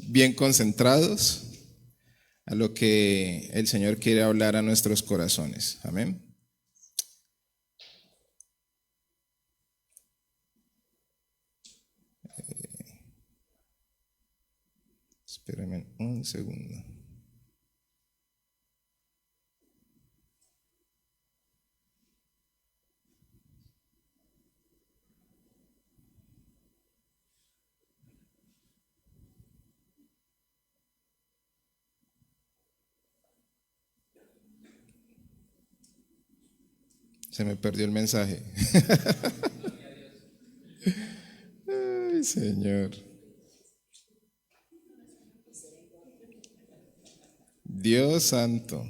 bien concentrados a lo que el Señor quiere hablar a nuestros corazones. Amén. Espérenme un segundo. Se me perdió el mensaje. Ay, Señor. Dios santo.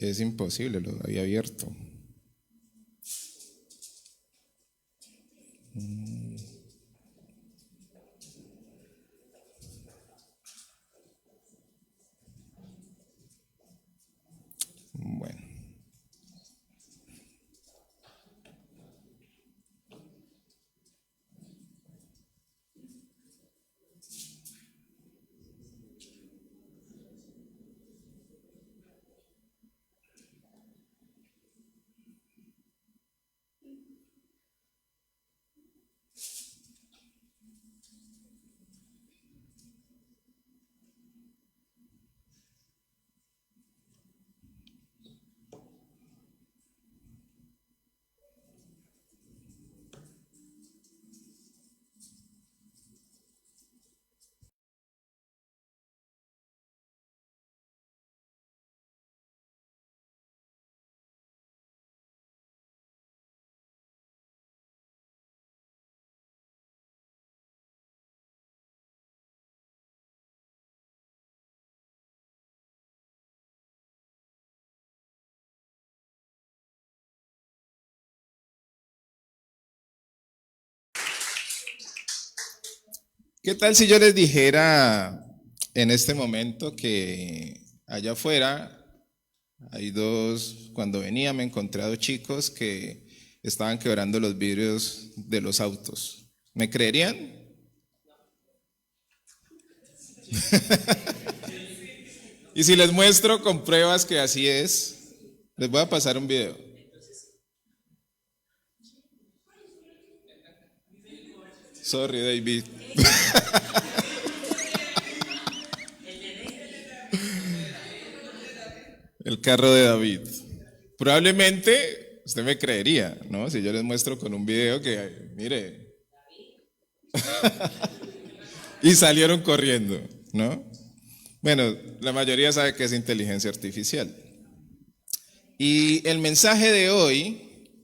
Es imposible, lo había abierto. Bueno. ¿Qué tal si yo les dijera en este momento que allá afuera hay cuando venía me encontré a dos chicos que estaban quebrando los vidrios de los autos? ¿Me creerían? Y si les muestro con pruebas que así es, les voy a pasar un video. Sorry, David. El carro de David. Probablemente usted me creería, ¿no? Si yo les muestro con un video que, mire. Y salieron corriendo, ¿no? Bueno, la mayoría sabe que es inteligencia artificial. Y el mensaje de hoy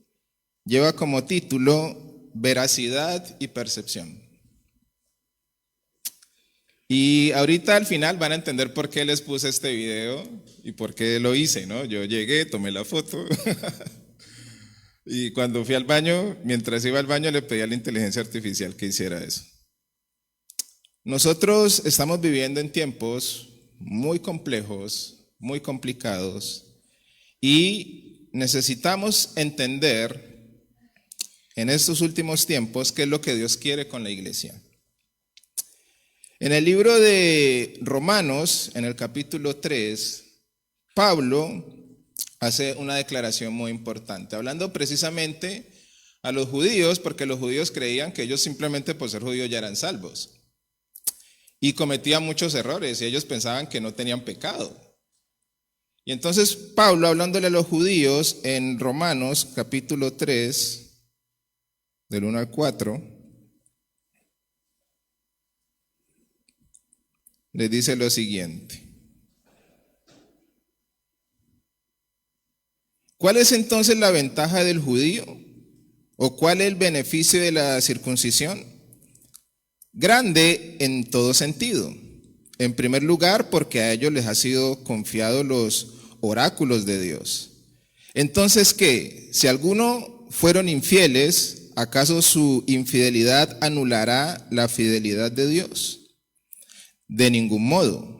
lleva como título Veracidad y Percepción. Y ahorita al final van a entender por qué les puse este video y por qué lo hice, ¿no? Yo llegué, tomé la foto y cuando fui al baño, mientras iba al baño le pedí a la inteligencia artificial que hiciera eso. Nosotros estamos viviendo en tiempos muy complejos, muy complicados y necesitamos entender en estos últimos tiempos qué es lo que Dios quiere con la iglesia. En el libro de Romanos, en el capítulo 3, Pablo hace una declaración muy importante, hablando precisamente a los judíos, porque los judíos creían que ellos simplemente por ser judíos ya eran salvos. Y cometían muchos errores y ellos pensaban que no tenían pecado. Y entonces Pablo, hablándole a los judíos en Romanos capítulo 3, del 1 al 4, les dice lo siguiente. ¿Cuál es entonces la ventaja del judío? ¿O cuál es el beneficio de la circuncisión? Grande en todo sentido. En primer lugar, porque a ellos les ha sido confiado los oráculos de Dios. Entonces, ¿qué? Si algunos fueron infieles, ¿acaso su infidelidad anulará la fidelidad de Dios? De ningún modo.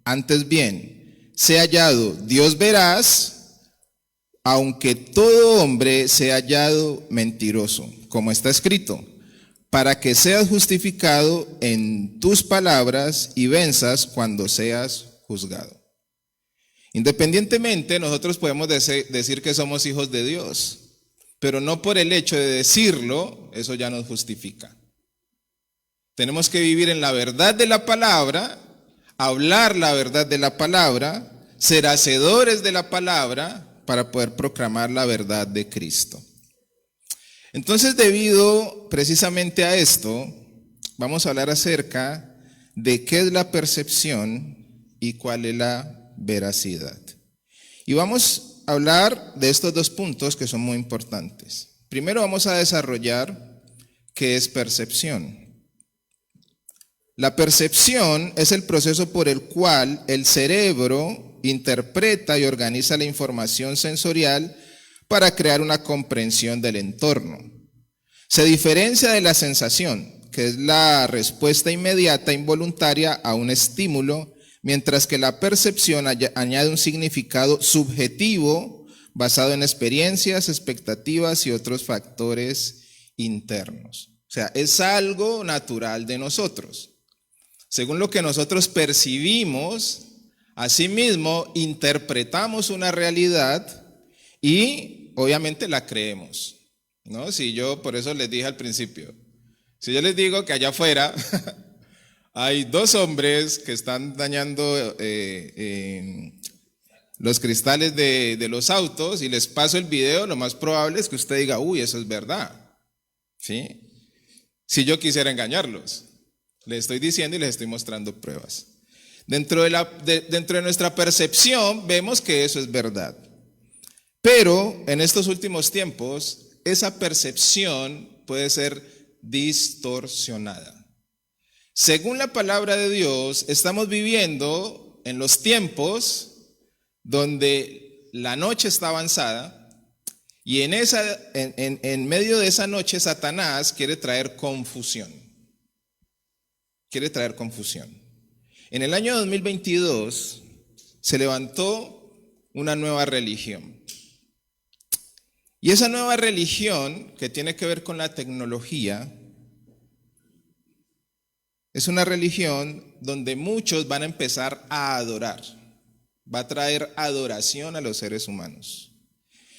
Antes bien, sea hallado Dios veraz, aunque todo hombre sea hallado mentiroso, como está escrito, para que seas justificado en tus palabras y venzas cuando seas juzgado. Independientemente, nosotros podemos decir que somos hijos de Dios, pero no por el hecho de decirlo, eso ya nos justifica. Tenemos que vivir en la verdad de la palabra, hablar la verdad de la palabra, ser hacedores de la palabra para poder proclamar la verdad de Cristo. Entonces, debido precisamente a esto, vamos a hablar acerca de qué es la percepción y cuál es la veracidad. Y vamos a hablar de estos dos puntos que son muy importantes. Primero vamos a desarrollar qué es percepción. La percepción es el proceso por el cual el cerebro interpreta y organiza la información sensorial para crear una comprensión del entorno. Se diferencia de la sensación, que es la respuesta inmediata, involuntaria a un estímulo, mientras que la percepción añade un significado subjetivo basado en experiencias, expectativas y otros factores internos. O sea, es algo natural de nosotros. Según lo que nosotros percibimos, asimismo interpretamos una realidad y obviamente la creemos, ¿no? Si yo, por eso les dije al principio, si yo les digo que allá afuera hay dos hombres que están dañando los cristales de los autos y les paso el video, lo más probable es que usted diga, uy, eso es verdad, ¿sí? Si yo quisiera engañarlos, les estoy diciendo y les estoy mostrando pruebas. Dentro de nuestra percepción vemos que eso es verdad. Pero en estos últimos tiempos, esa percepción puede ser distorsionada. Según la palabra de Dios, estamos viviendo en los tiempos donde la noche está avanzada y en medio de esa noche Satanás quiere traer confusión. Quiere traer confusión. En el año 2022 se levantó una nueva religión. Y esa nueva religión, que tiene que ver con la tecnología, es una religión donde muchos van a empezar a adorar. Va a traer adoración a los seres humanos.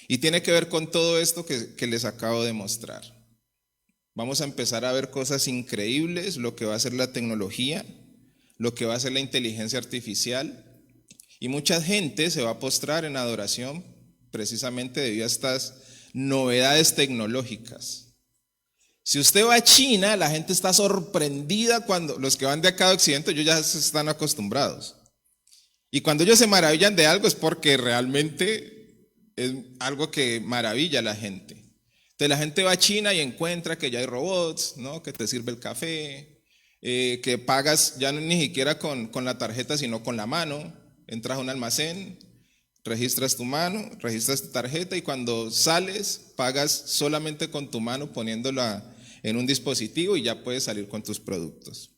Y tiene que ver con todo esto que les acabo de mostrar. Vamos a empezar a ver cosas increíbles, lo que va a ser la tecnología, lo que va a ser la inteligencia artificial. Y mucha gente se va a postrar en adoración precisamente debido a estas novedades tecnológicas. Si usted va a China, la gente está sorprendida cuando los que van de acá de Occidente, ellos ya están acostumbrados. Y cuando ellos se maravillan de algo es porque realmente es algo que maravilla a la gente. Entonces la gente va a China y encuentra que ya hay robots, ¿no? Que te sirve el café, que pagas ya ni siquiera con la tarjeta, sino con la mano. Entras a un almacén, registras tu mano, registras tu tarjeta y cuando sales pagas solamente con tu mano poniéndola en un dispositivo y ya puedes salir con tus productos.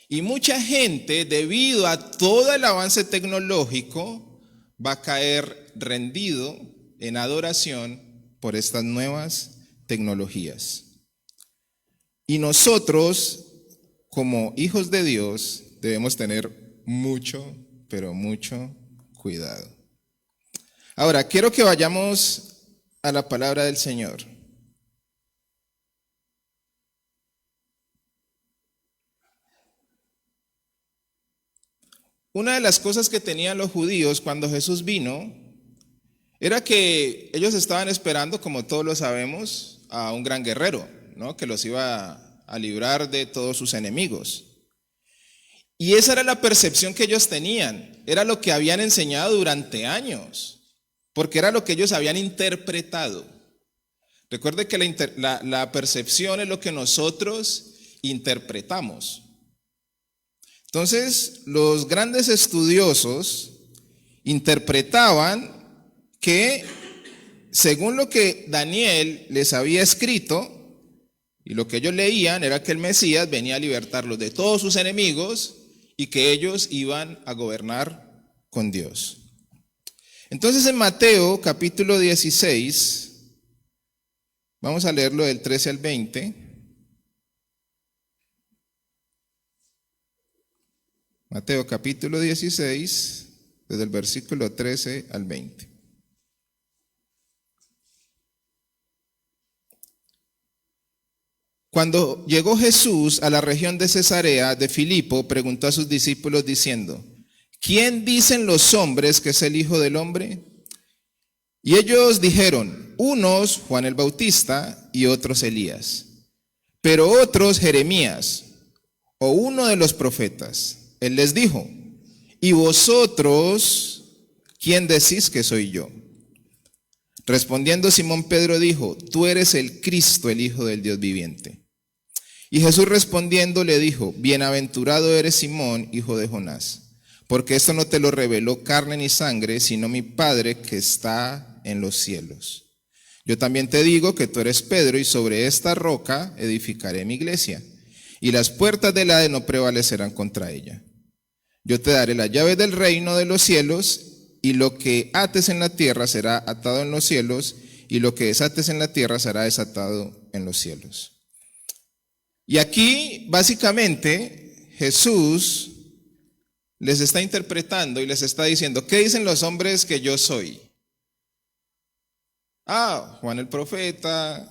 Y mucha gente, debido a todo el avance tecnológico, va a caer rendido en adoración por estas nuevas tecnologías. Y nosotros, como hijos de Dios, debemos tener mucho, pero mucho cuidado. Ahora, quiero que vayamos a la palabra del Señor. Una de las cosas que tenían los judíos cuando Jesús vino era que ellos estaban esperando, como todos lo sabemos, a un gran guerrero, ¿no? Que los iba a librar de todos sus enemigos. Y esa era la percepción que ellos tenían, era lo que habían enseñado durante años, porque era lo que ellos habían interpretado. Recuerde que la percepción es lo que nosotros interpretamos. Entonces, los grandes estudiosos interpretaban que, según lo que Daniel les había escrito, Y lo que ellos leían era que el Mesías venía a libertarlos de todos sus enemigos y que ellos iban a gobernar con Dios. Entonces en Mateo capítulo 16, vamos a leerlo del 13 al 20. Mateo capítulo 16, desde el versículo 13 al 20. Cuando llegó Jesús a la región de Cesarea de Filipo, preguntó a sus discípulos diciendo: ¿quién dicen los hombres que es el Hijo del Hombre? Y ellos dijeron: unos Juan el Bautista y otros Elías, pero otros Jeremías o uno de los profetas. Él les dijo: ¿y vosotros quién decís que soy yo? Respondiendo Simón Pedro dijo: tú eres el Cristo, el Hijo del Dios viviente. Y Jesús respondiendo le dijo: bienaventurado eres Simón, hijo de Jonás, porque esto no te lo reveló carne ni sangre, sino mi Padre que está en los cielos. Yo también te digo que tú eres Pedro, y sobre esta roca edificaré mi iglesia, y las puertas del Hades no prevalecerán contra ella. Yo te daré las llaves del reino de los cielos, y lo que ates en la tierra será atado en los cielos, y lo que desates en la tierra será desatado en los cielos. Y aquí, básicamente, Jesús les está interpretando y les está diciendo: ¿qué dicen los hombres que yo soy? Juan el profeta,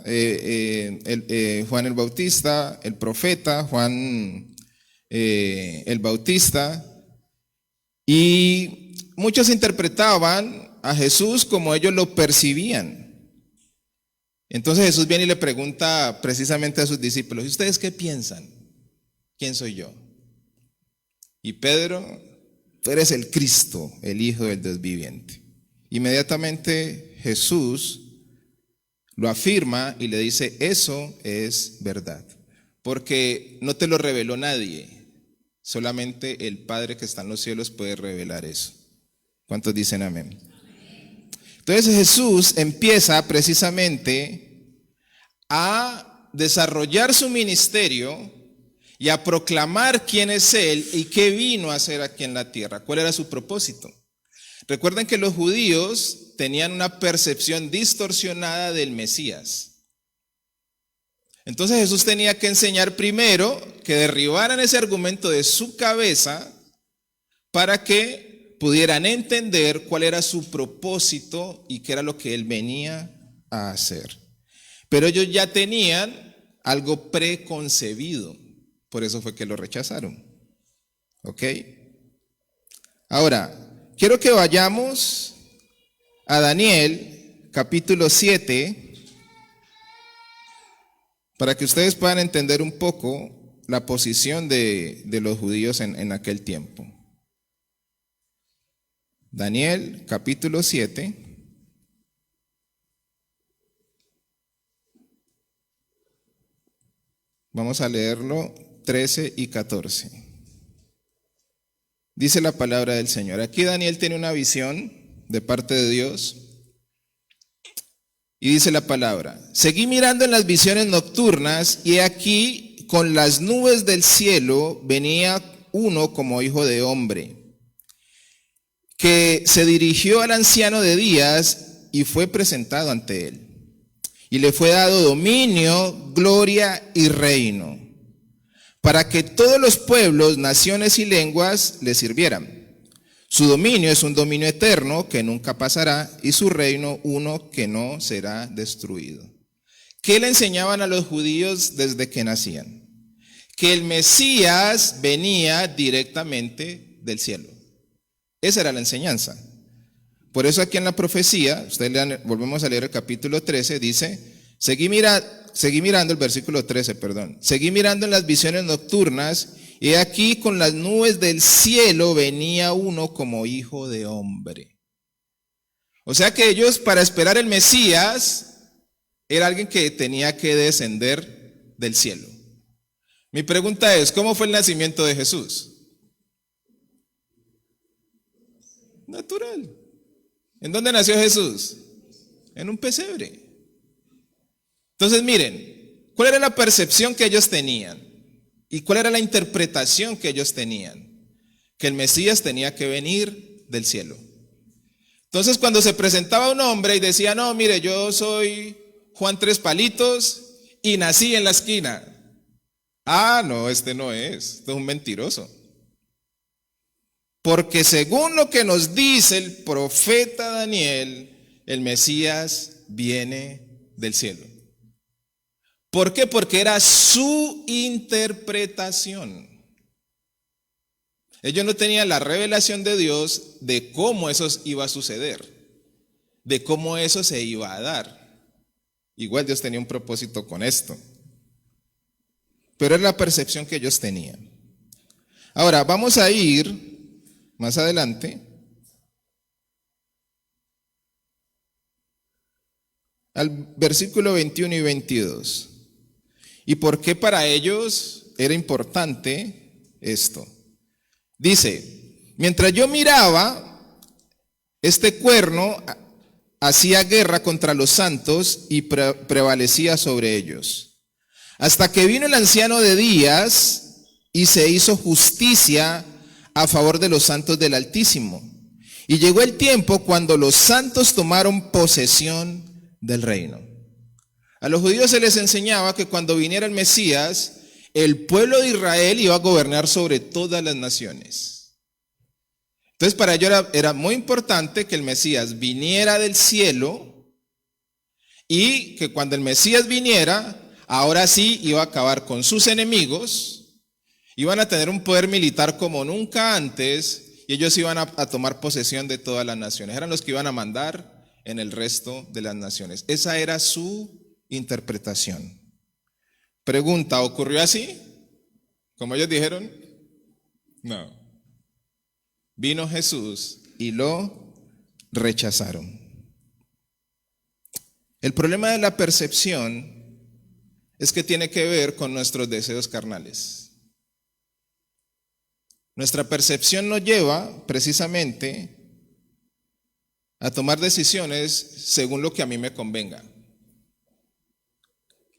Juan el Bautista, el profeta, Juan el Bautista. Y muchos interpretaban a Jesús como ellos lo percibían. Entonces Jesús viene y le pregunta precisamente a sus discípulos: ¿y ustedes qué piensan? ¿Quién soy yo? Y Pedro: tú eres el Cristo, el Hijo del Dios viviente. Inmediatamente Jesús lo afirma y le dice: eso es verdad, porque no te lo reveló nadie, solamente el Padre que está en los cielos puede revelar eso. ¿Cuántos dicen amén? Entonces Jesús empieza precisamente a desarrollar su ministerio y a proclamar quién es Él y qué vino a hacer aquí en la tierra, cuál era su propósito. Recuerden que los judíos tenían una percepción distorsionada del Mesías. Entonces Jesús tenía que enseñar primero que derribaran ese argumento de su cabeza para que pudieran entender cuál era su propósito y qué era lo que Él venía a hacer. Pero ellos ya tenían algo preconcebido, por eso fue que lo rechazaron. ¿Ok? Ahora, quiero que vayamos a Daniel, capítulo 7, para que ustedes puedan entender un poco la posición de los judíos en aquel tiempo. Daniel, capítulo 7. Vamos a leerlo 13 y 14. Dice la palabra del Señor. Aquí Daniel tiene una visión de parte de Dios. Y dice la palabra: seguí mirando en las visiones nocturnas, y aquí con las nubes del cielo venía uno como hijo de hombre, que se dirigió al anciano de días y fue presentado ante él. Y le fue dado dominio, gloria y reino, para que todos los pueblos, naciones y lenguas le sirvieran. Su dominio es un dominio eterno que nunca pasará, y su reino uno que no será destruido. ¿Qué le enseñaban a los judíos desde que nacían? Que el Mesías venía directamente del cielo. Esa era la enseñanza. Por eso aquí en la profecía, ustedes lean, volvemos a leer el capítulo 13, dice: seguí mirando el versículo 13, seguí mirando en las visiones nocturnas, y aquí con las nubes del cielo venía uno como hijo de hombre. O sea que ellos, para esperar el Mesías, era alguien que tenía que descender del cielo. Mi pregunta es: ¿cómo fue el nacimiento de Jesús? Natural. ¿En dónde nació Jesús? En un pesebre. Entonces miren, ¿Cuál era la percepción que ellos tenían? ¿Y cuál era la interpretación que ellos tenían? Que el Mesías tenía que venir del cielo. Entonces, cuando se presentaba un hombre y decía, no, mire, yo soy Juan Tres Palitos y nací en la esquina. Ah, no, este no es, este es un mentiroso. Porque según lo que nos dice el profeta Daniel, el Mesías viene del cielo. ¿Por qué? Porque era su interpretación. Ellos no tenían la revelación de Dios de cómo eso iba a suceder, de cómo eso se iba a dar. Igual Dios tenía un propósito con esto. Pero es la percepción que ellos tenían. Ahora, vamos a ir más adelante al versículo 21 y 22. ¿Y por qué para ellos era importante esto? Dice, mientras yo miraba, este cuerno hacía guerra contra los santos y prevalecía sobre ellos. Hasta que vino el anciano de días y se hizo justicia a favor de los santos del Altísimo. Y llegó el tiempo cuando los santos tomaron posesión del reino. A los judíos se les enseñaba que cuando viniera el Mesías, el pueblo de Israel iba a gobernar sobre todas las naciones. Entonces para ellos era muy importante que el Mesías viniera del cielo y que cuando el Mesías viniera, ahora sí iba a acabar con sus enemigos, iban a tener un poder militar como nunca antes y ellos iban a tomar posesión de todas las naciones. Eran los que iban a mandar en el resto de las naciones. Esa era su interpretación. Pregunta, ¿ocurrió así? ¿Como ellos dijeron? No. Vino Jesús y lo rechazaron. El problema de la percepción es que tiene que ver con nuestros deseos carnales. Nuestra percepción nos lleva precisamente a tomar decisiones según lo que a mí me convenga.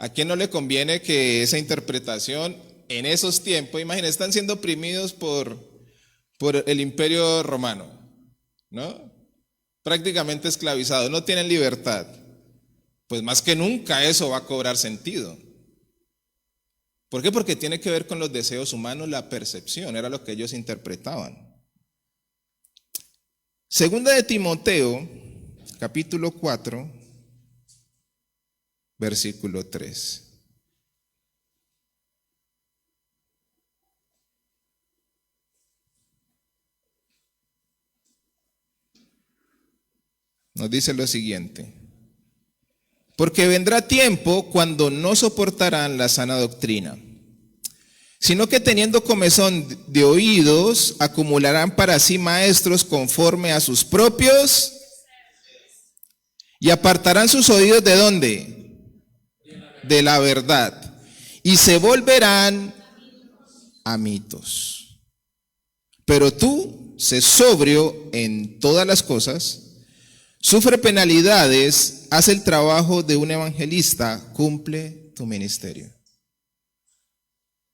¿A quién no le conviene que esa interpretación en esos tiempos, imagínense, están siendo oprimidos por el imperio romano, ¿no? Prácticamente esclavizados, no tienen libertad. Pues más que nunca eso va a cobrar sentido. ¿Por qué? Porque tiene que ver con los deseos humanos, la percepción, era lo que ellos interpretaban. Segunda de Timoteo, capítulo 4, versículo 3. Nos dice lo siguiente: porque vendrá tiempo cuando no soportarán la sana doctrina, sino que teniendo comezón de oídos, acumularán para sí maestros conforme a sus propios, y apartarán sus oídos ¿de dónde? De la verdad, y se volverán a mitos. Pero tú, sé sobrio en todas las cosas, sufre penalidades, haz el trabajo de un evangelista, cumple tu ministerio.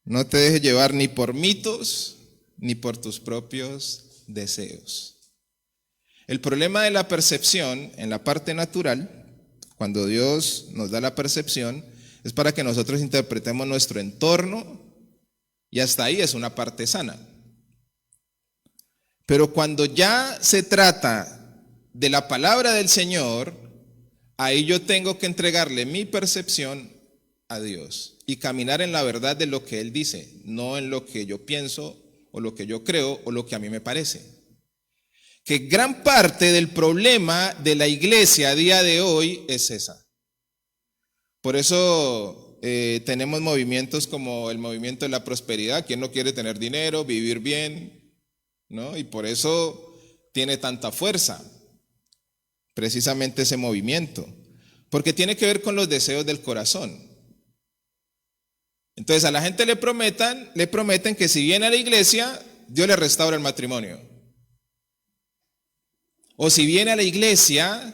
No te dejes llevar ni por mitos, ni por tus propios deseos. El problema de la percepción en la parte natural, cuando Dios nos da la percepción, es para que nosotros interpretemos nuestro entorno y hasta ahí es una parte sana. Pero cuando ya se trata de la palabra del Señor, ahí yo tengo que entregarle mi percepción a Dios y caminar en la verdad de lo que Él dice, no en lo que yo pienso o lo que yo creo o lo que a mí me parece. Que gran parte del problema de la iglesia a día de hoy es esa. Por eso tenemos movimientos como el movimiento de la prosperidad. ¿Quién no quiere tener dinero, vivir bien? ¿No? Y por eso tiene tanta fuerza, precisamente ese movimiento, porque tiene que ver con los deseos del corazón. Entonces a la gente le prometen que si viene a la iglesia, Dios le restaura el matrimonio. O si viene a la iglesia,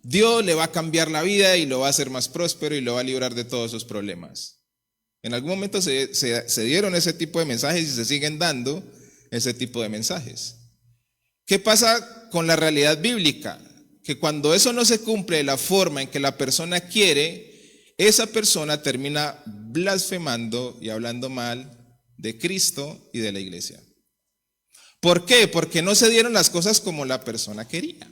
Dios le va a cambiar la vida y lo va a hacer más próspero y lo va a librar de todos sus problemas. En algún momento se dieron ese tipo de mensajes y se siguen dando ese tipo de mensajes. ¿Qué pasa con la realidad bíblica? Que cuando eso no se cumple de la forma en que la persona quiere, esa persona termina blasfemando y hablando mal de Cristo y de la iglesia. ¿Por qué? Porque no se dieron las cosas como la persona quería.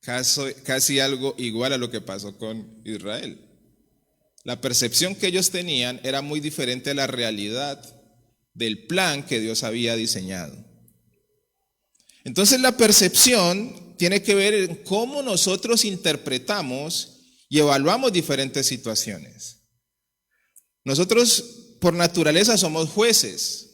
Casi algo igual a lo que pasó con Israel. La percepción que ellos tenían era muy diferente a la realidad del plan que Dios había diseñado. Entonces la percepción tiene que ver en cómo nosotros interpretamos y evaluamos diferentes situaciones. Nosotros por naturaleza somos jueces.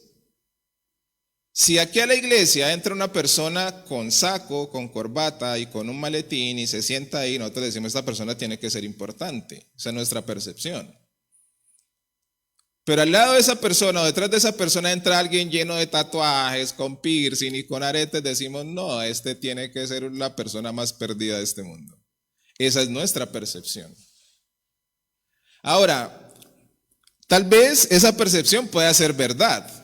Si aquí a la iglesia entra una persona con saco, con corbata y con un maletín y se sienta ahí, nosotros decimos, esta persona tiene que ser importante. Esa es nuestra percepción. Pero al lado de esa persona o detrás de esa persona entra alguien lleno de tatuajes, con piercing y con aretes, decimos, no, este tiene que ser la persona más perdida de este mundo. Esa es nuestra percepción. Ahora, tal vez esa percepción pueda ser verdad,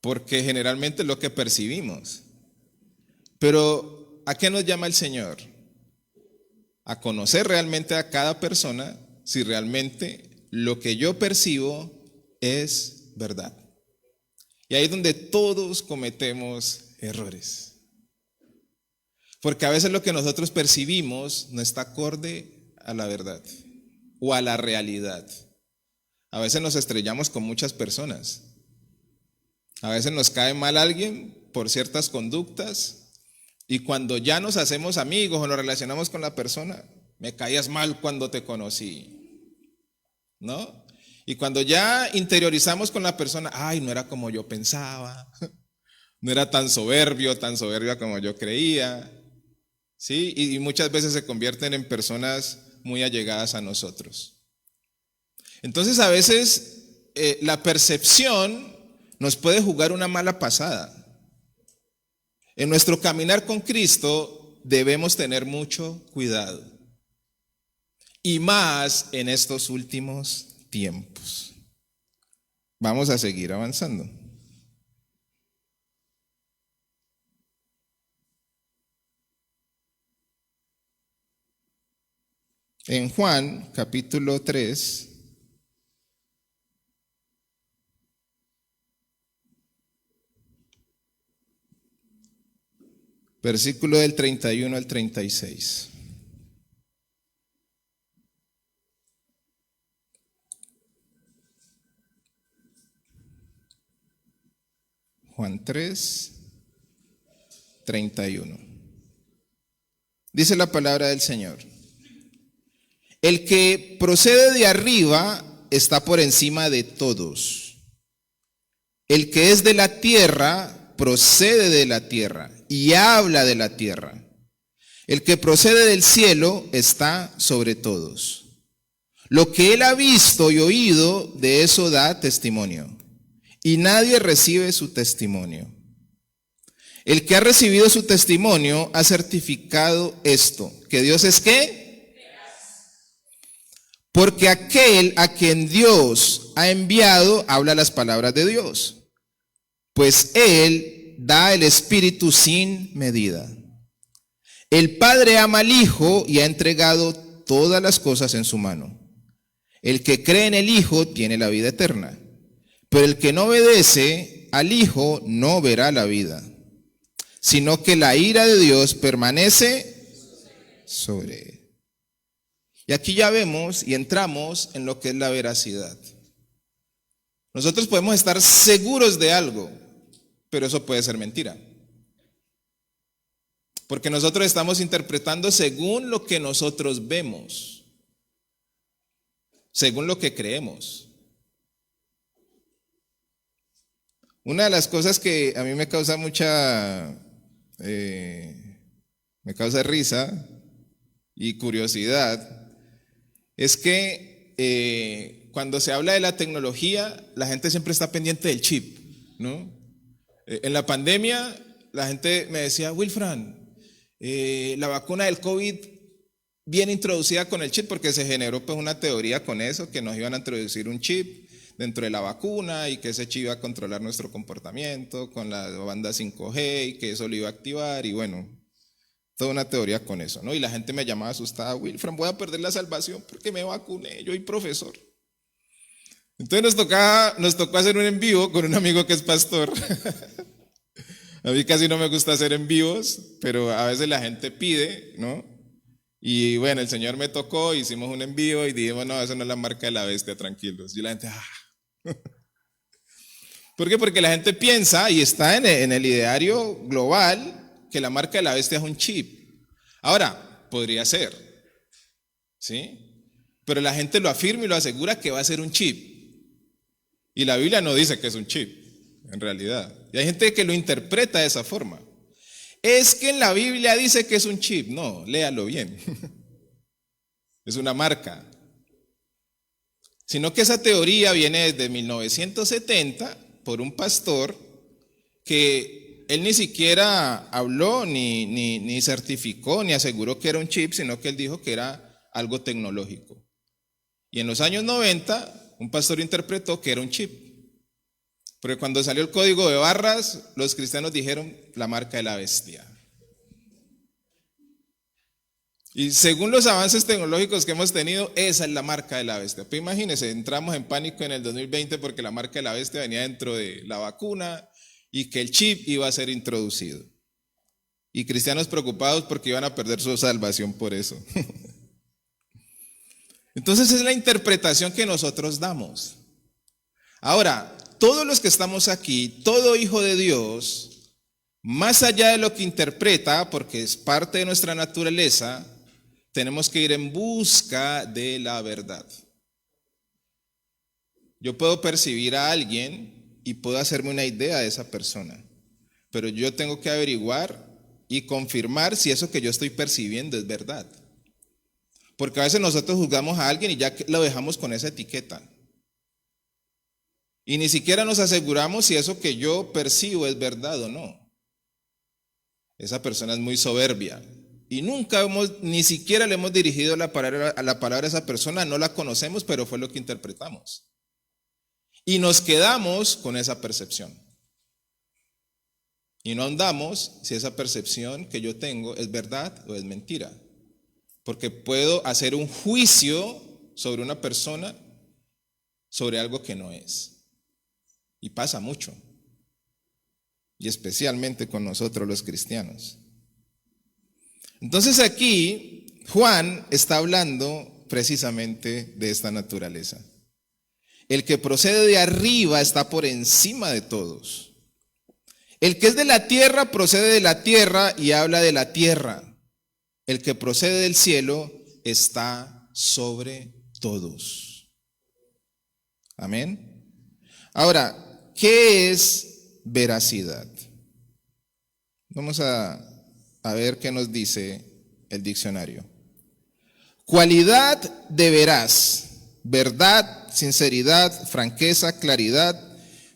porque generalmente es lo que percibimos. Pero ¿a qué nos llama el Señor? A conocer realmente a cada persona si realmente lo que yo percibo es verdad. Y ahí es donde todos cometemos errores. Porque a veces lo que nosotros percibimos no está acorde a la verdad o a la realidad. A veces nos estrellamos con muchas personas. A veces nos cae mal alguien por ciertas conductas y cuando ya nos hacemos amigos o nos relacionamos con la persona, me caías mal cuando te conocí, ¿no? Y cuando ya interiorizamos con la persona, ay, no era como yo pensaba, no era tan soberbia como yo creía, ¿sí? Y muchas veces se convierten en personas muy allegadas a nosotros. Entonces a veces la percepción nos puede jugar una mala pasada. En nuestro caminar con Cristo debemos tener mucho cuidado. Y más en estos últimos tiempos. Vamos a seguir avanzando. En Juan, capítulo 3, versículo del 31 al 36. Juan 3, 31. Dice la palabra del Señor. El que procede de arriba está por encima de todos. El que es de la tierra procede de la tierra y habla de la tierra. El que procede del cielo está sobre todos. Lo que él ha visto y oído, de eso da testimonio. Y nadie recibe su testimonio. El que ha recibido su testimonio ha certificado esto, que Dios es ¿qué? Porque aquel a quien Dios ha enviado habla las palabras de Dios, pues Él da el Espíritu sin medida. El Padre ama al Hijo y ha entregado todas las cosas en su mano. El que cree en el Hijo tiene la vida eterna, pero el que no obedece al Hijo no verá la vida, sino que la ira de Dios permanece sobre él. Y aquí ya vemos y entramos en lo que es la veracidad. Nosotros podemos estar seguros de algo, pero eso puede ser mentira. Porque nosotros estamos interpretando según lo que nosotros vemos, según lo que creemos. Una de las cosas que a mí me causa me causa risa y curiosidad, es que cuando se habla de la tecnología, la gente siempre está pendiente del chip, ¿no? En la pandemia, la gente me decía, Wilfran, la vacuna del COVID bien introducida con el chip, porque se generó pues una teoría con eso, que nos iban a introducir un chip dentro de la vacuna y que ese chip iba a controlar nuestro comportamiento con la banda 5G y que eso lo iba a activar y bueno, toda una teoría con eso, ¿no? Y la gente me llamaba asustada, Wilfran, voy a perder la salvación porque me vacuné, yo soy profesor. Entonces nos tocó hacer un en vivo con un amigo que es pastor. A mí casi no me gusta hacer en vivos, pero a veces la gente pide, ¿no? Y bueno, el Señor me tocó, hicimos un en vivo y dijimos, no, eso no es la marca de la bestia, tranquilos. Y la gente, ¿Por qué? Porque la gente piensa y está en el ideario global que la marca de la bestia es un chip. Ahora, podría ser, ¿sí? Pero la gente lo afirma y lo asegura que va a ser un chip. Y la Biblia no dice que es un chip, en realidad. Y hay gente que lo interpreta de esa forma. Es que en la Biblia dice que es un chip. No, léalo bien. Es una marca. Sino que esa teoría viene desde 1970 por un pastor que él ni siquiera habló, ni certificó, ni aseguró que era un chip, sino que él dijo que era algo tecnológico. Y en los años 90, un pastor interpretó que era un chip. Porque cuando salió el código de barras, los cristianos dijeron la marca de la bestia. Y según los avances tecnológicos que hemos tenido, esa es la marca de la bestia. Pues imagínense, entramos en pánico en el 2020 porque la marca de la bestia venía dentro de la vacuna y que el chip iba a ser introducido. Y cristianos preocupados porque iban a perder su salvación por eso. Entonces es la interpretación que nosotros damos. Ahora, todos los que estamos aquí, todo hijo de Dios, más allá de lo que interpreta, porque es parte de nuestra naturaleza, tenemos que ir en busca de la verdad. Yo puedo percibir a alguien y puedo hacerme una idea de esa persona, pero yo tengo que averiguar y confirmar si eso que yo estoy percibiendo es verdad. Porque a veces nosotros juzgamos a alguien y ya lo dejamos con esa etiqueta. Y ni siquiera nos aseguramos si eso que yo percibo es verdad o no. Esa persona es muy soberbia. Y nunca ni siquiera le hemos dirigido la palabra a esa persona, no la conocemos, pero fue lo que interpretamos. Y nos quedamos con esa percepción. Y no andamos si esa percepción que yo tengo es verdad o es mentira. Porque puedo hacer un juicio sobre una persona, sobre algo que no es. Y pasa mucho. Y especialmente con nosotros los cristianos. Entonces aquí Juan está hablando precisamente de esta naturaleza. El que procede de arriba está por encima de todos. El que es de la tierra procede de la tierra y habla de la tierra. El que procede del cielo está sobre todos. Amén. Ahora, ¿qué es veracidad? Vamos a ver qué nos dice el diccionario. Cualidad de veraz, verdad, sinceridad, franqueza, claridad,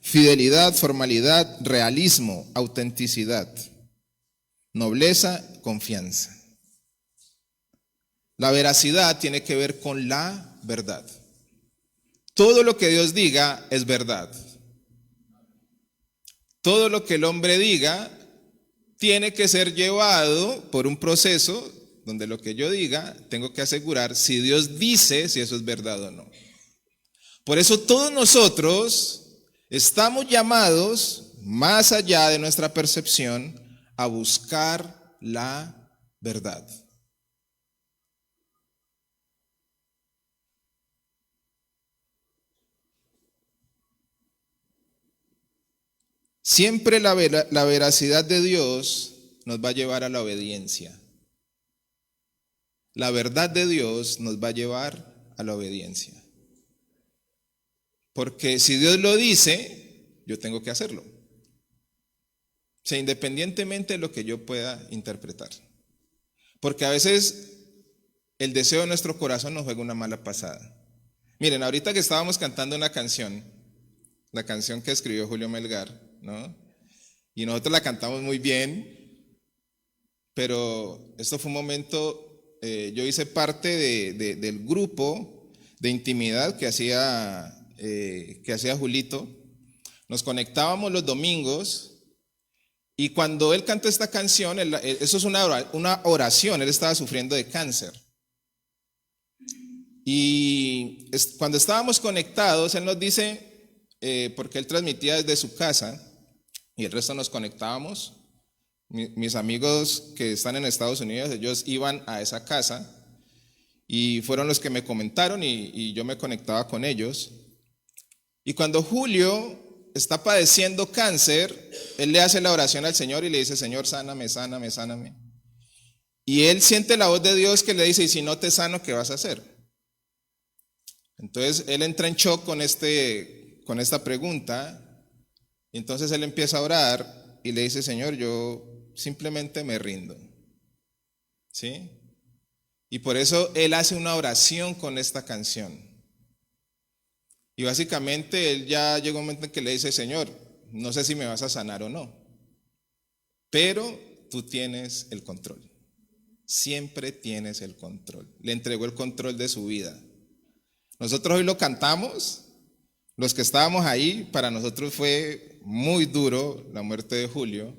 fidelidad, formalidad, realismo, autenticidad, nobleza, confianza. La veracidad tiene que ver con la verdad. Todo lo que Dios diga es verdad. Todo lo que el hombre diga tiene que ser llevado por un proceso donde lo que yo diga tengo que asegurar si Dios dice si eso es verdad o no. Por eso todos nosotros estamos llamados, más allá de nuestra percepción, a buscar la verdad. Siempre la veracidad de Dios nos va a llevar a la obediencia. La verdad de Dios nos va a llevar a la obediencia. Porque si Dios lo dice, yo tengo que hacerlo. O sea, independientemente de lo que yo pueda interpretar. Porque a veces el deseo de nuestro corazón nos juega una mala pasada. Miren, ahorita que estábamos cantando una canción, la canción que escribió Julio Melgar, ¿no? Y nosotros la cantamos muy bien, pero esto fue un momento yo hice parte del grupo de intimidad que hacía Julito. Nos conectábamos los domingos y cuando él cantó esta canción, eso es una oración, él estaba sufriendo de cáncer. Y cuando estábamos conectados, él nos dice, porque él transmitía desde su casa y el resto nos conectábamos. Mis amigos que están en Estados Unidos, ellos iban a esa casa y fueron los que me comentaron y yo me conectaba con ellos. Y cuando Julio está padeciendo cáncer, él le hace la oración al Señor y le dice, Señor, sáname, sáname, sáname. Y él siente la voz de Dios que le dice, y si no te sano, ¿qué vas a hacer? Entonces él entra en shock con esta pregunta, y entonces él empieza a orar y le dice, Señor, yo simplemente me rindo. ¿Sí? Y por eso él hace una oración con esta canción. Y básicamente él ya llega un momento en que le dice, Señor, no sé si me vas a sanar o no, pero tú tienes el control. Siempre tienes el control. Le entregó el control de su vida. Nosotros hoy lo cantamos, los que estábamos ahí, para nosotros fue muy duro la muerte de Julio.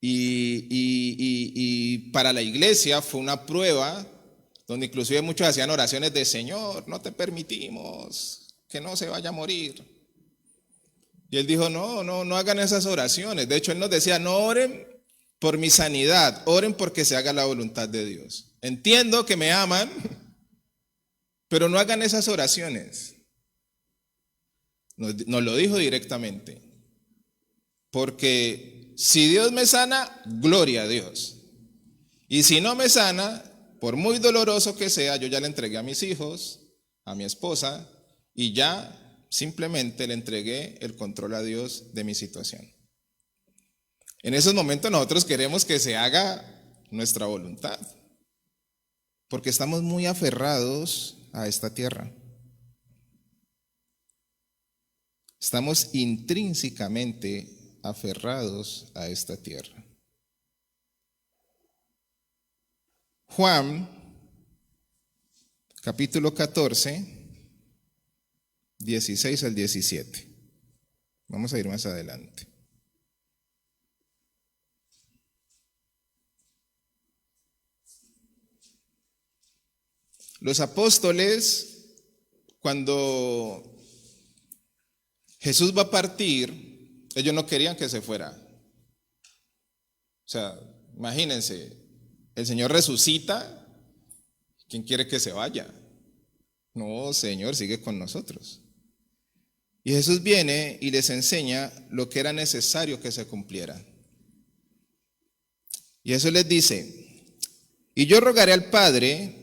Y para la iglesia fue una prueba donde inclusive muchos hacían oraciones de Señor, no te permitimos que no se vaya a morir. Y él dijo, no hagan esas oraciones. De hecho, él nos decía, no oren por mi sanidad, oren porque se haga la voluntad de Dios. Entiendo que me aman, pero no hagan esas oraciones. Nos lo dijo directamente. Porque si Dios me sana, gloria a Dios. Y si no me sana, por muy doloroso que sea, yo ya le entregué a mis hijos, a mi esposa, y ya simplemente le entregué el control a Dios de mi situación. En esos momentos nosotros queremos que se haga nuestra voluntad, porque estamos muy aferrados a esta tierra. Estamos intrínsecamente aferrados a esta tierra. Juan, capítulo 14, 16 al 17. Vamos a ir más adelante. Los apóstoles, cuando Jesús va a partir, ellos no querían que se fuera. O sea, imagínense, el Señor resucita, ¿quién quiere que se vaya? No, Señor, sigue con nosotros. Y Jesús viene y les enseña lo que era necesario que se cumpliera. Y Jesús les dice, y yo rogaré al Padre,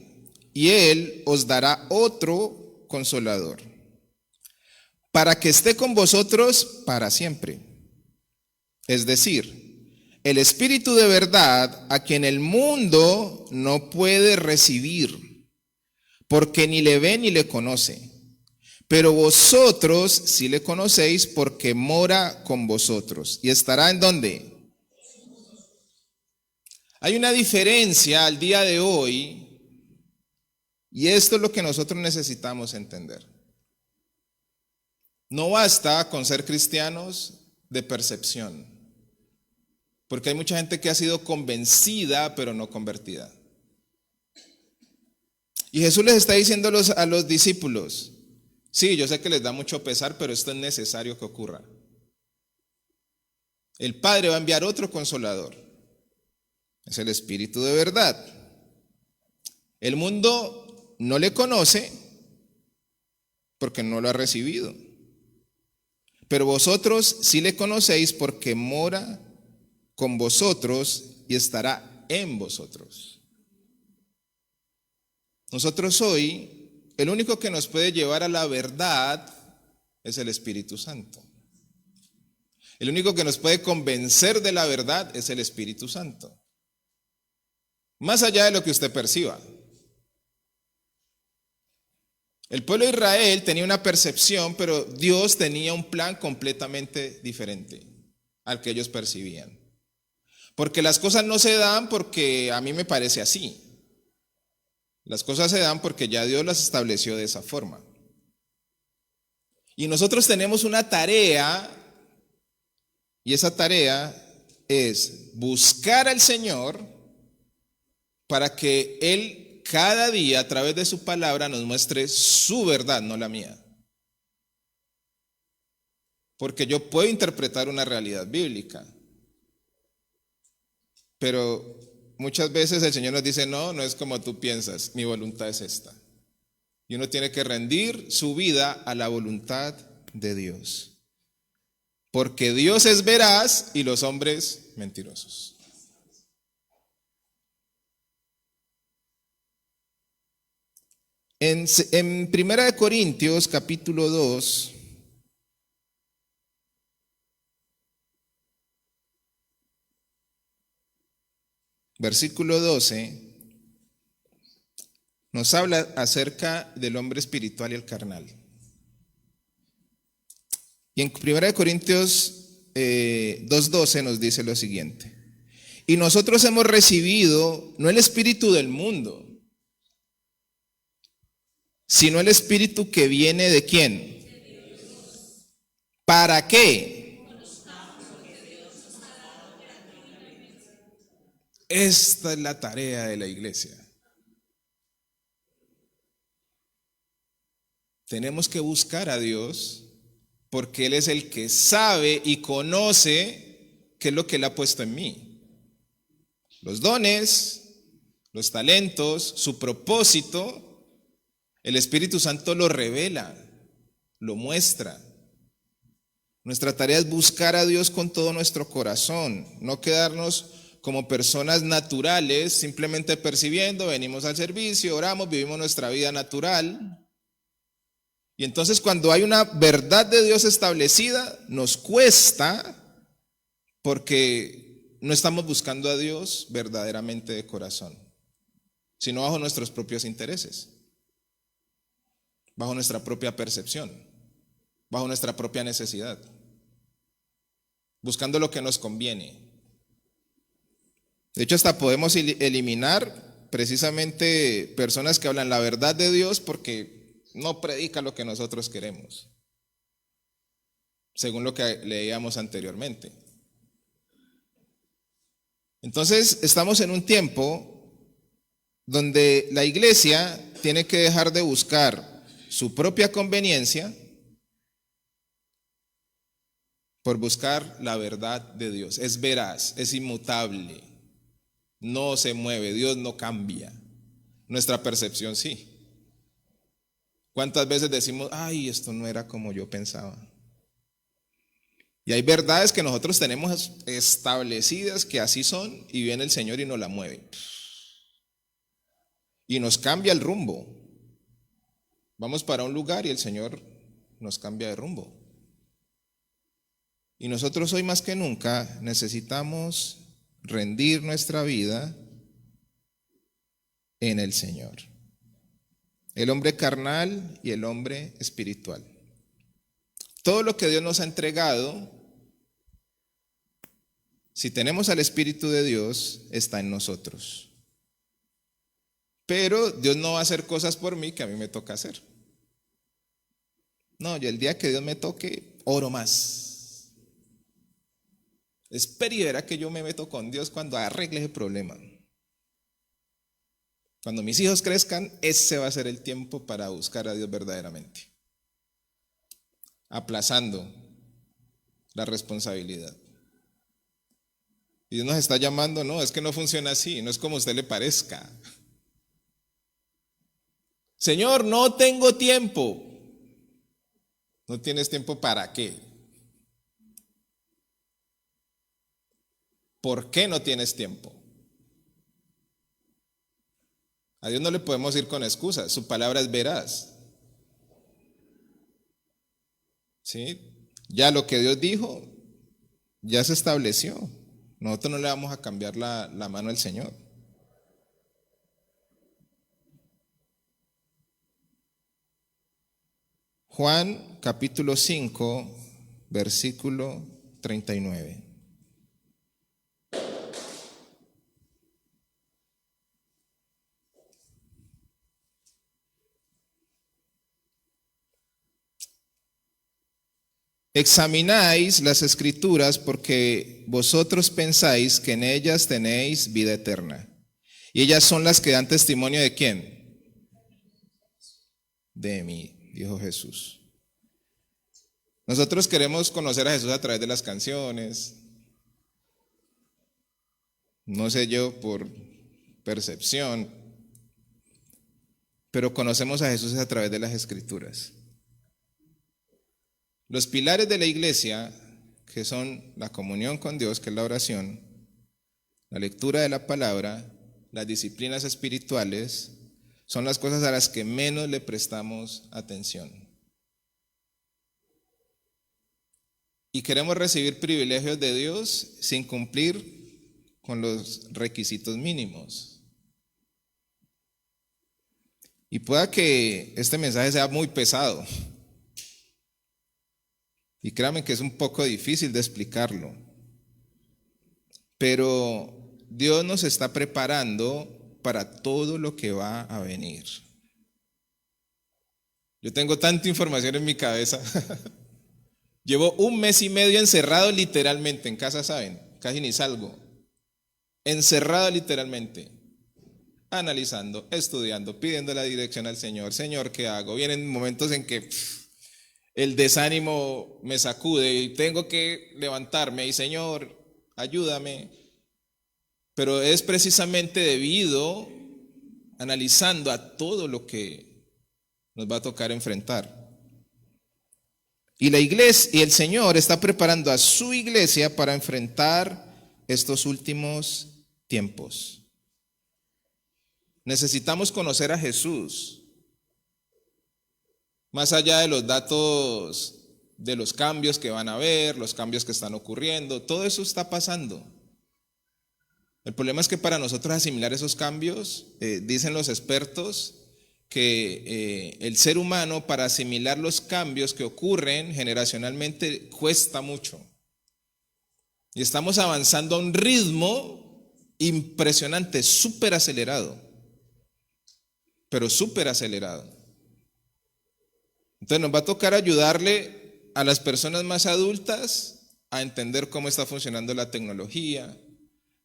y Él os dará otro consolador, para que esté con vosotros para siempre. Es decir, el Espíritu de verdad, a quien el mundo no puede recibir, porque ni le ve ni le conoce. Pero vosotros sí le conocéis porque mora con vosotros. ¿Y estará en dónde? Hay una diferencia al día de hoy, y esto es lo que nosotros necesitamos entender. No basta con ser cristianos de percepción, porque hay mucha gente que ha sido convencida pero no convertida. Y Jesús les está diciendo a los discípulos, sí, yo sé que les da mucho pesar, pero esto es necesario que ocurra. El Padre va a enviar otro consolador. Es el Espíritu de verdad. El mundo no le conoce porque no lo ha recibido. Pero vosotros sí le conocéis porque mora con vosotros y estará en vosotros. Nosotros hoy, el único que nos puede llevar a la verdad es el Espíritu Santo. El único que nos puede convencer de la verdad es el Espíritu Santo. Más allá de lo que usted perciba. El pueblo de Israel tenía una percepción, pero Dios tenía un plan completamente diferente al que ellos percibían. Porque las cosas no se dan porque a mí me parece así. Las cosas se dan porque ya Dios las estableció de esa forma. Y nosotros tenemos una tarea, y esa tarea es buscar al Señor para que Él cada día a través de su palabra nos muestre su verdad, no la mía. Porque yo puedo interpretar una realidad bíblica, pero muchas veces el Señor nos dice, no, no es como tú piensas, mi voluntad es esta. Y uno tiene que rendir su vida a la voluntad de Dios. Porque Dios es veraz y los hombres mentirosos. En 1 Corintios capítulo 2, versículo 12, nos habla acerca del hombre espiritual y el carnal. Y en 1 Corintios 2:12 nos dice lo siguiente: y nosotros hemos recibido no el espíritu del mundo, sino el espíritu que viene ¿de quién? ¿Para qué? Esta es la tarea de la iglesia. Tenemos que buscar a Dios porque Él es el que sabe y conoce qué es lo que Él ha puesto en mí. Los dones, los talentos, su propósito, el Espíritu Santo lo revela, lo muestra. Nuestra tarea es buscar a Dios con todo nuestro corazón, no quedarnos como personas naturales, simplemente percibiendo, venimos al servicio, oramos, vivimos nuestra vida natural. Y entonces cuando hay una verdad de Dios establecida, nos cuesta porque no estamos buscando a Dios verdaderamente de corazón, sino bajo nuestros propios intereses, bajo nuestra propia percepción, bajo nuestra propia necesidad, buscando lo que nos conviene. De hecho, hasta podemos eliminar precisamente personas que hablan la verdad de Dios porque no predica lo que nosotros queremos, según lo que leíamos anteriormente. Entonces, estamos en un tiempo donde la iglesia tiene que dejar de buscar su propia conveniencia por buscar la verdad de Dios. Es veraz, es inmutable, no se mueve, Dios no cambia. Nuestra percepción sí. ¿Cuántas veces decimos, ay, esto no era como yo pensaba? Y hay verdades que nosotros tenemos establecidas que así son y viene el Señor y nos la mueve. Y nos cambia el rumbo. Vamos para un lugar y el Señor nos cambia de rumbo. Y nosotros hoy más que nunca necesitamos rendir nuestra vida en el Señor. El hombre carnal y el hombre espiritual. Todo lo que Dios nos ha entregado, si tenemos al Espíritu de Dios, está en nosotros. Pero Dios no va a hacer cosas por mí que a mí me toca hacer. No, yo el día que Dios me toque, oro más. Espera y verá que yo me meto con Dios cuando arregle ese problema. Cuando mis hijos crezcan, ese va a ser el tiempo para buscar a Dios verdaderamente. Aplazando la responsabilidad. Y Dios nos está llamando, no, es que no funciona así, no es como a usted le parezca. Señor, no tengo tiempo. ¿No tienes tiempo para qué? ¿Por qué no tienes tiempo? A Dios no le podemos ir con excusas, su palabra es veraz. ¿Sí? Ya lo que Dios dijo, ya se estableció. Nosotros no le vamos a cambiar la mano al Señor. Juan capítulo 5, versículo 39. examináis las Escrituras porque vosotros pensáis que en ellas tenéis vida eterna. Y ellas son las que dan testimonio ¿de quién? De mí, dijo Jesús. Nosotros queremos conocer a Jesús a través de las canciones, no sé yo, por percepción, pero conocemos a Jesús a través de las Escrituras. Los pilares de la iglesia, que son la comunión con Dios, que es la oración, la lectura de la palabra, las disciplinas espirituales, son las cosas a las que menos le prestamos atención. Y queremos recibir privilegios de Dios sin cumplir con los requisitos mínimos. Y pueda que este mensaje sea muy pesado. Y créanme que es un poco difícil de explicarlo. Pero Dios nos está preparando para todo lo que va a venir. Yo tengo tanta información en mi cabeza. Llevo 1 mes y medio encerrado literalmente en casa, ¿saben? Casi ni salgo. Encerrado literalmente. Analizando, estudiando, pidiendo la dirección al Señor. Señor, ¿qué hago? Vienen momentos en que el desánimo me sacude y tengo que levantarme y Señor, ayúdame. Pero es precisamente debido, analizando a todo lo que nos va a tocar enfrentar. Y la iglesia y el Señor está preparando a su iglesia para enfrentar estos últimos tiempos. Necesitamos conocer a Jesús. Más allá de los datos de los cambios que van a haber, los cambios que están ocurriendo, todo eso está pasando. El problema es que para nosotros asimilar esos cambios, dicen los expertos, que el ser humano para asimilar los cambios que ocurren generacionalmente cuesta mucho. Y estamos avanzando a un ritmo impresionante, súper acelerado, pero súper acelerado. Entonces nos va a tocar ayudarle a las personas más adultas a entender cómo está funcionando la tecnología.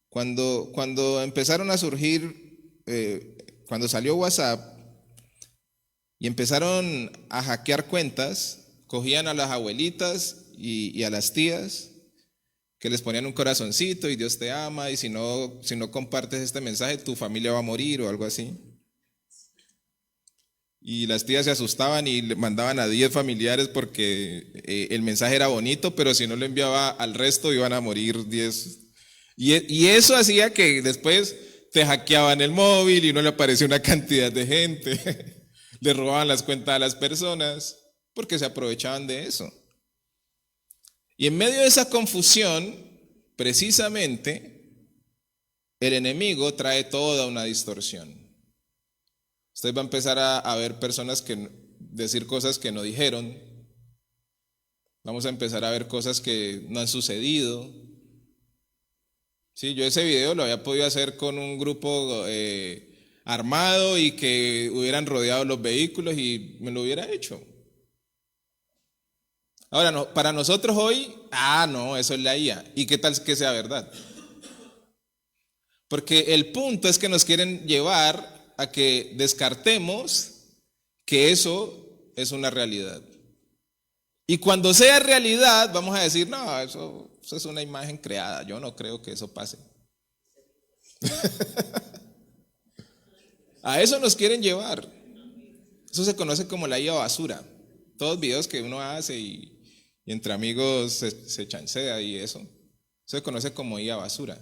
Cuando empezaron a surgir, cuando salió WhatsApp y empezaron a hackear cuentas, cogían a las abuelitas y a las tías, que les ponían un corazoncito y Dios te ama, y si no compartes este mensaje, tu familia va a morir o algo así. Y las tías se asustaban y le mandaban a 10 familiares porque el mensaje era bonito, pero si no lo enviaba al resto iban a morir 10. Y eso hacía que después te hackeaban el móvil y no le aparecía una cantidad de gente. Le robaban las cuentas a las personas porque se aprovechaban de eso. Y en medio de esa confusión, precisamente, el enemigo trae toda una distorsión. Usted va a empezar a ver personas que decir cosas que no dijeron. Vamos a empezar a ver cosas que no han sucedido. Sí, yo ese video lo había podido hacer con un grupo armado y que hubieran rodeado los vehículos y me lo hubiera hecho. Ahora, no, para nosotros hoy, no, eso es la IA. ¿Y qué tal que sea verdad? Porque el punto es que nos quieren llevar a que descartemos que eso es una realidad. Y cuando sea realidad, vamos a decir, no, eso es una imagen creada, yo no creo que eso pase. A eso nos quieren llevar. Eso se conoce como la IA basura. Todos los videos que uno hace y entre amigos se chancea y eso se conoce como IA basura.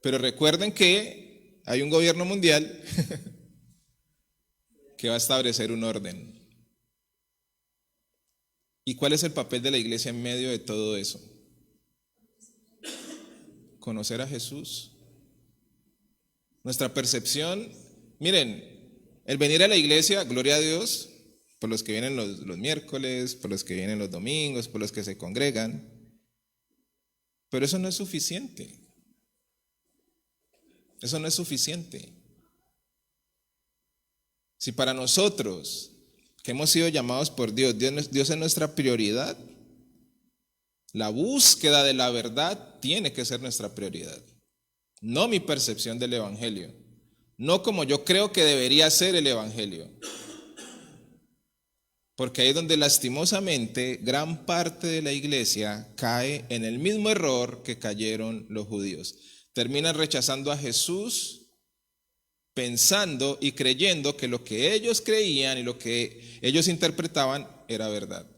Pero recuerden que hay un gobierno mundial que va a establecer un orden. ¿Y cuál es el papel de la iglesia en medio de todo eso? Conocer a Jesús. Nuestra percepción, miren, el venir a la iglesia, gloria a Dios, por los que vienen los miércoles, por los que vienen los domingos, por los que se congregan, pero eso no es suficiente. Eso no es suficiente. Si para nosotros, que hemos sido llamados por Dios, Dios es nuestra prioridad, La búsqueda de la verdad tiene que ser nuestra prioridad, no mi percepción del evangelio, no como yo creo que debería ser el evangelio. Porque ahí es donde lastimosamente gran parte de la iglesia cae en el mismo error que cayeron los judíos. Terminan rechazando a Jesús pensando y creyendo que lo que ellos creían y lo que ellos interpretaban era verdad.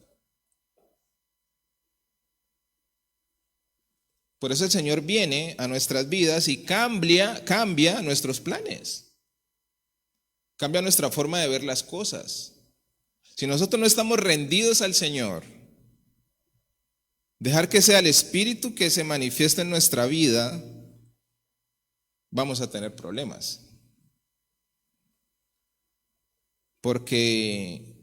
Por eso el Señor viene a nuestras vidas y cambia nuestros planes. Cambia nuestra forma de ver las cosas. Si nosotros no estamos rendidos al Señor, dejar que sea el Espíritu que se manifieste en nuestra vida, vamos a tener problemas. Porque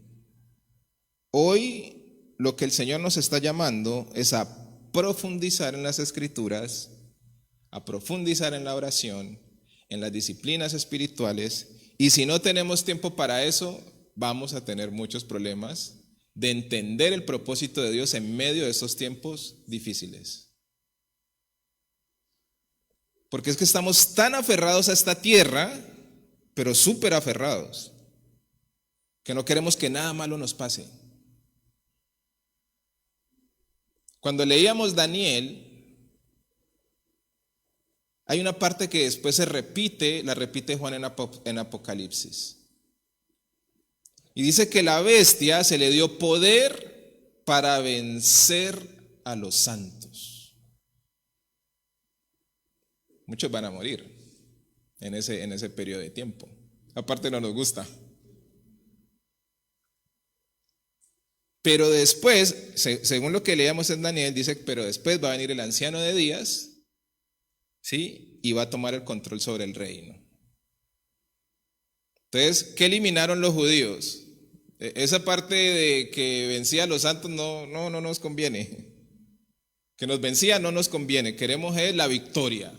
hoy lo que el Señor nos está llamando es a profundizar en las Escrituras, a profundizar en la oración, en las disciplinas espirituales, y si no tenemos tiempo para eso, vamos a tener muchos problemas de entender el propósito de Dios en medio de estos tiempos difíciles. Porque es que estamos tan aferrados a esta tierra, pero súper aferrados, que no queremos que nada malo nos pase. Cuando leíamos Daniel, hay una parte que después la repite Juan en Apocalipsis. Y dice que la bestia se le dio poder para vencer a los santos. Muchos van a morir en ese periodo de tiempo. Aparte no nos gusta. Pero después, según lo que leíamos en Daniel, dice, pero después va a venir el anciano de días, ¿sí? Y va a tomar el control sobre el reino. Entonces, ¿qué eliminaron los judíos? Esa parte de que vencía a los santos no nos conviene. Que nos vencía no nos conviene, queremos la victoria.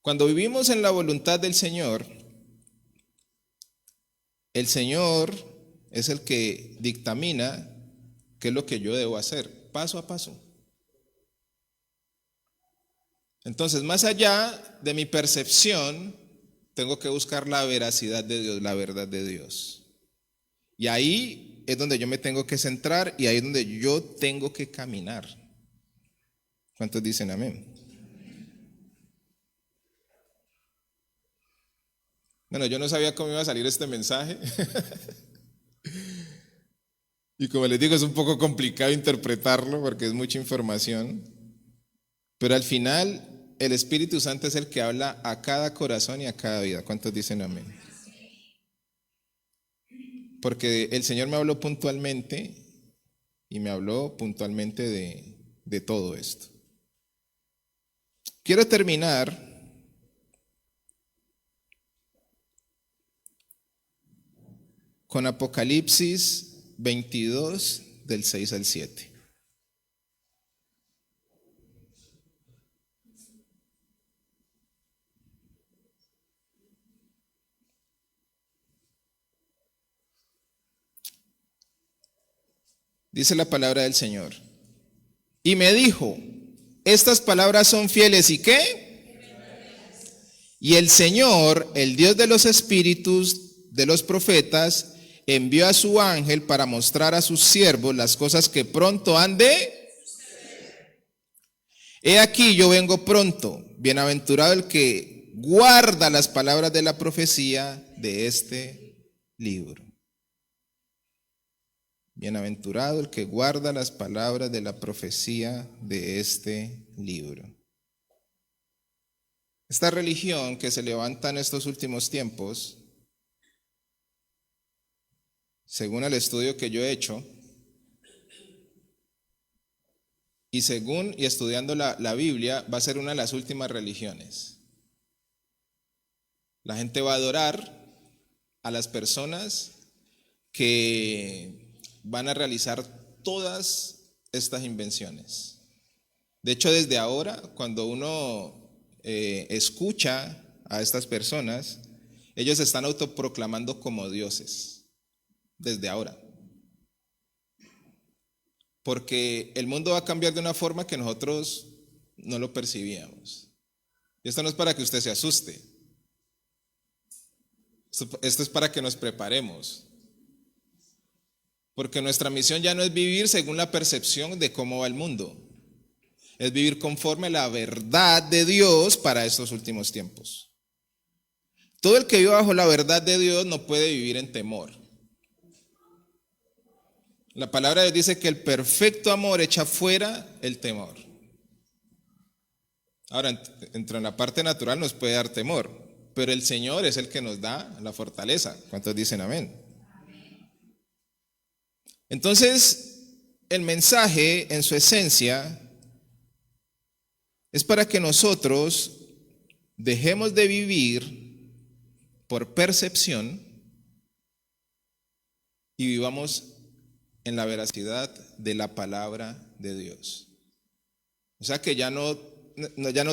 Cuando vivimos en la voluntad del Señor, el Señor es el que dictamina qué es lo que yo debo hacer, paso a paso. Entonces, más allá de mi percepción, tengo que buscar la veracidad de Dios, la verdad de Dios. Y ahí es donde yo me tengo que centrar y ahí es donde yo tengo que caminar. ¿Cuántos dicen amén? Bueno, yo no sabía cómo iba a salir este mensaje. Y como les digo, es un poco complicado interpretarlo porque es mucha información. Pero al final, el Espíritu Santo es el que habla a cada corazón y a cada vida. ¿Cuántos dicen amén? Porque el Señor me habló puntualmente y me habló puntualmente de todo esto. Quiero terminar con Apocalipsis 22, del 6 al 7. Dice la palabra del Señor. Y me dijo, estas palabras son fieles ¿y qué? Y el Señor, el Dios de los espíritus de los profetas, envió a su ángel para mostrar a sus siervos las cosas que pronto han de. He aquí yo vengo pronto, bienaventurado el que guarda las palabras de la profecía de este libro. Bienaventurado el que guarda las palabras de la profecía de este libro. Esta religión que se levanta en estos últimos tiempos, según el estudio que yo he hecho, y estudiando la Biblia, va a ser una de las últimas religiones. La gente va a adorar a las personas que van a realizar todas estas invenciones. De hecho, desde ahora, cuando uno escucha a estas personas, ellos se están autoproclamando como dioses, desde ahora. porque el mundo va a cambiar de una forma que nosotros no lo percibíamos. Y esto no es para que usted se asuste. Esto es para que nos preparemos. Porque nuestra misión ya no es vivir según la percepción de cómo va el mundo. Es vivir conforme a la verdad de Dios para estos últimos tiempos. Todo el que vive bajo la verdad de Dios no puede vivir en temor. La palabra de Dios dice que el perfecto amor echa fuera el temor. Ahora, entre la parte natural nos puede dar temor, pero el Señor es el que nos da la fortaleza. ¿Cuántos dicen amén? Entonces, el mensaje en su esencia es para que nosotros dejemos de vivir por percepción y vivamos en la veracidad de la palabra de Dios. O sea que ya no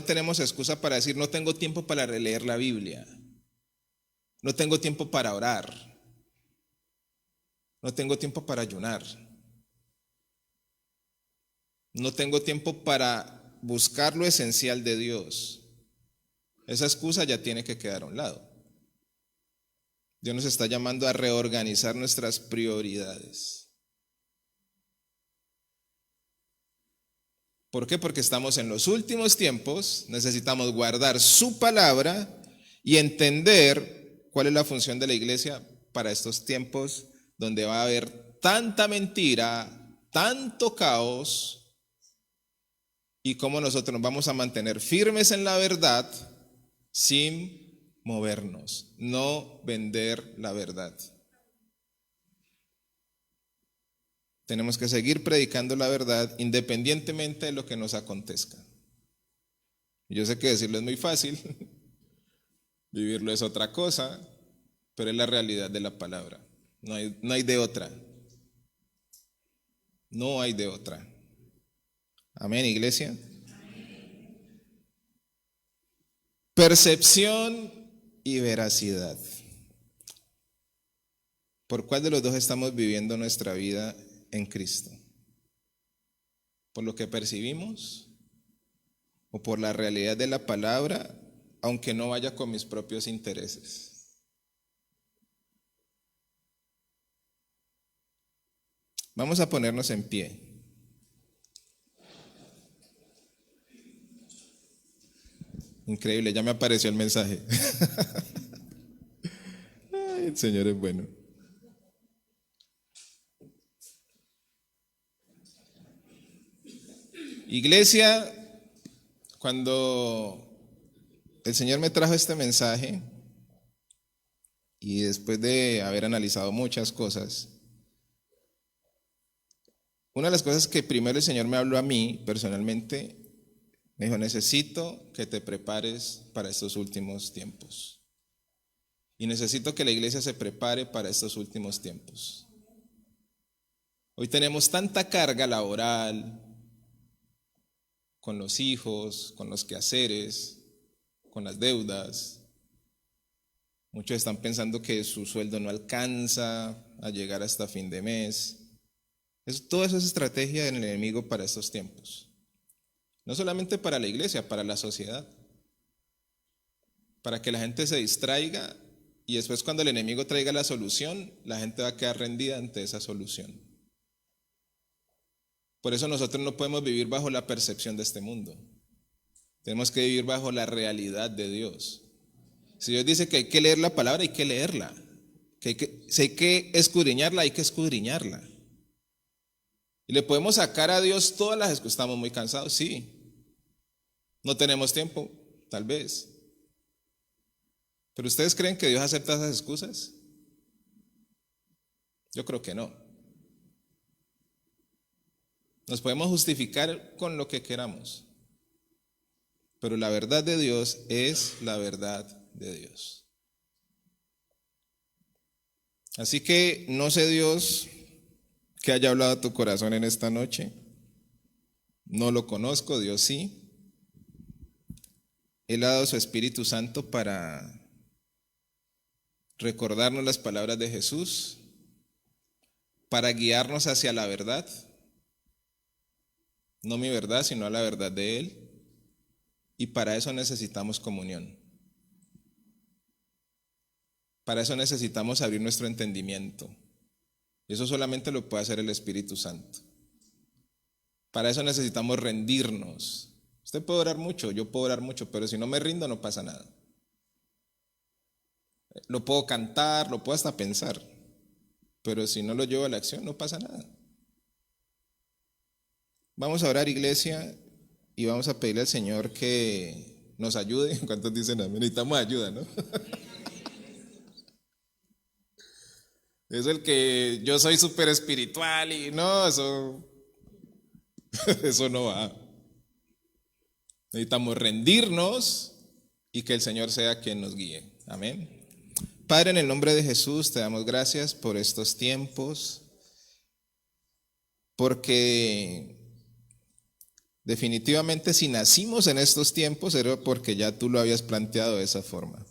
tenemos excusa para decir no tengo tiempo para releer la Biblia, no tengo tiempo para orar, no tengo tiempo para ayunar, no tengo tiempo para buscar lo esencial de Dios. Esa excusa ya tiene que quedar a un lado. Dios nos está llamando a reorganizar nuestras prioridades. ¿Por qué? Porque estamos en los últimos tiempos, necesitamos guardar su palabra y entender cuál es la función de la iglesia para estos tiempos donde va a haber tanta mentira, tanto caos, y cómo nosotros nos vamos a mantener firmes en la verdad sin movernos, no vender la verdad. Tenemos que seguir predicando la verdad independientemente de lo que nos acontezca. Yo sé que decirlo es muy fácil, vivirlo es otra cosa, pero es la realidad de la palabra. No hay de otra. No hay de otra. Amén, iglesia. Percepción y veracidad. ¿Por cuál de los dos estamos viviendo nuestra vida en Cristo? ¿Por lo que percibimos o por la realidad de la palabra, aunque no vaya con mis propios intereses? Vamos a ponernos en pie. Increíble, ya me apareció el mensaje. Ay, el Señor es bueno. Iglesia, cuando el Señor me trajo este mensaje y después de haber analizado muchas cosas, una de las cosas que primero el Señor me habló a mí personalmente, me dijo, necesito que te prepares para estos últimos tiempos. Y necesito que la iglesia se prepare para estos últimos tiempos. Hoy tenemos tanta carga laboral, con los hijos, con los quehaceres, con las deudas. Muchos están pensando que su sueldo no alcanza a llegar hasta fin de mes. Todo eso es estrategia del enemigo para estos tiempos. No solamente para la iglesia, para la sociedad. Para que la gente se distraiga y después cuando el enemigo traiga la solución, la gente va a quedar rendida ante esa solución. Por eso nosotros no podemos vivir bajo la percepción de este mundo. Tenemos que vivir bajo la realidad de Dios. Si Dios dice que hay que leer la palabra, hay que leerla. Si hay que escudriñarla, hay que escudriñarla. Y le podemos sacar a Dios todas las excusas. ¿Estamos muy cansados? Sí. ¿No tenemos tiempo? Tal vez. ¿Pero ustedes creen que Dios acepta esas excusas? Yo creo que no. Nos podemos justificar con lo que queramos, pero la verdad de Dios es la verdad de Dios. Así que no sé, Dios, que haya hablado a tu corazón en esta noche. No lo conozco, Dios sí. Él ha dado su Espíritu Santo para recordarnos las palabras de Jesús, para guiarnos hacia la verdad. no mi verdad, sino a la verdad de Él. Y para eso necesitamos comunión. Para eso necesitamos abrir nuestro entendimiento. Y eso solamente lo puede hacer el Espíritu Santo. Para eso necesitamos rendirnos. Usted puede orar mucho, yo puedo orar mucho, pero si no me rindo no pasa nada. Lo puedo cantar, lo puedo hasta pensar, pero si no lo llevo a la acción no pasa nada. Vamos a orar, iglesia, y vamos a pedirle al Señor que nos ayude. ¿Cuántos dicen amén? Necesitamos ayuda, ¿no? Es el que yo soy súper espiritual y no, eso no va. Necesitamos rendirnos y que el Señor sea quien nos guíe. Amén. Padre, en el nombre de Jesús te damos gracias por estos tiempos, porque definitivamente si nacimos en estos tiempos era porque ya tú lo habías planteado de esa forma.